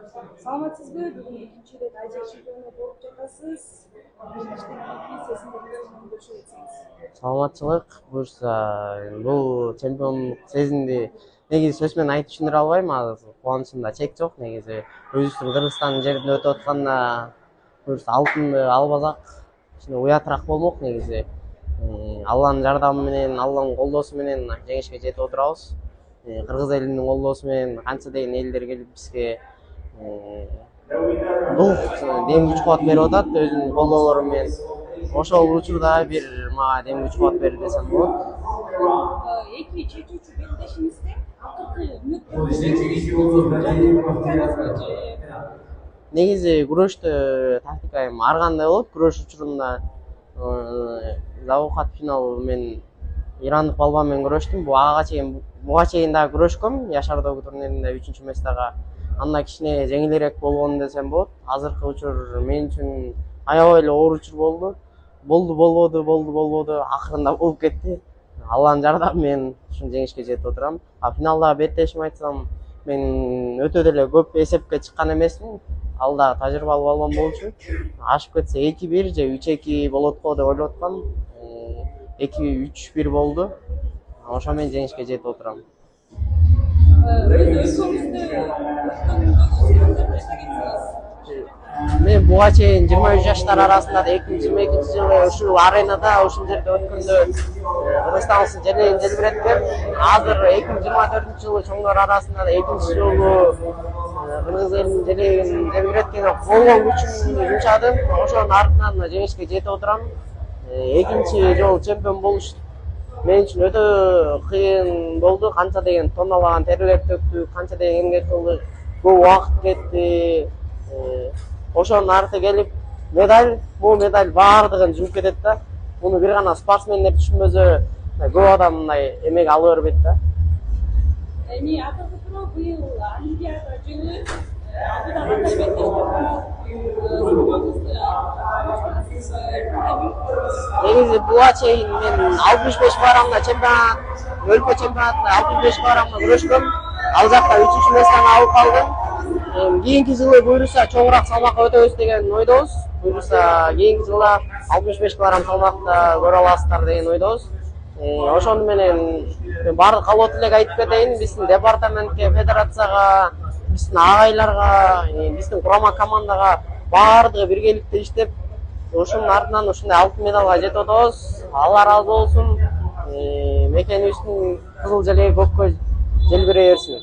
Саламатсызбы? Бүгүн экинчи ирет Азия чемпиону болуп жатасыз. Кийинчерээки сезимдериңиз менен бөлүшө кетсеңиз. Саламатчылык буюрса, бул чемпиондук сезимди негизи сөз менен айтып түшүндүрө албайм. Азыр кубанычымда чек жок. Негизи өзүбүздүн Кыргызстандын жеринде өтүп атканда буюрса алтынды албасак кичине уятыраак болмок негизи. Алланын жардамы менен, Алланын колдоосу менен жеңишке жетип отурабыз. Кыргыз элинин колдоосу менен канча деген элдер келип бизге бул дем күч кубат берип атат өзүнүн колдоолору менен. Ошол учурда бир мага дем күч кубат берди десем болот. Эки чечүүчү белдешиңизде Негизи күрөштө тактикам ар кандай болот. Күрөш учурунда заукат финал мен ирандык балбан менен күрөштүм. Буга чейин дагы күрөшкөм Яшар-Догу турниринде 3-чү местага. Анда кичине жеңилирээк болгон десем болот. Азыркы учур мен үчүн аябай эле оор учур болду. Болбоду. Акырында болуп кетти. Алланын жардамы менен ушун жеңишке жетип отурам. Финалда беттешим айтсам, мен өтө деле көп эсепке чыккан эмесмин. Ал да тажрыйбалуу балбан болчу. Ашып кетсе 2-1 же 3-2 болот го деп ойлоп аткам. 2-3-1 болду. Ошо менен жеңишке жетип отурам. Мен буга чейин 23 жаштар арасында да 2022 жылы ушул аренада, ушул жерде өткөндө Кыргызстандын желегин желбиреткем. Азыр 2024 жылы чоңдор арасында да экинчи жолу Кыргыз элинин желегин желбиреткене болгон күчүмдү жумшадым. Ошонун артынан жеңишке жетип отурам. Экинчи жолу чемпион болуш мен үчүн өтө кыйын болду. Канча деген тонналаган терлер төктүк, канча деген эмгек кылдык, көп убакыт кетти. Ошонун арты келип бул медаль баардыгын жууп кетет да. Муну бир гана спортсмендер түшүнбөсө, көп адам мындай эмек ала бербейт да. Эми акыркы туруу быйыл Олимпиада жылы Абу-Дабида Негизи буга чейин мен 65 кг чемпионат, өлкө чемпионатында 65 кг күрөшкөм. Ал жакта 3-чү местени алып калдым. Кийинки жылы буюрса чоңураак салмакка өтөбүз деген ойдобуз. Буюрса кийинки жылда 65 кг салмакта көрө аласыздар деген ойдобуз. Ошону менен баардык калбат элек айтып кетейин. Биздин департаментке, федерацияга, биздин агайларга, биздин курама командага баардыгы биргеликте иштеп, ошонун артынан ушундай алтын медалга жетип атабыз. Алла ыраазы болсун. Мекенибиздин кызыл желеги көккө желбирей берсин.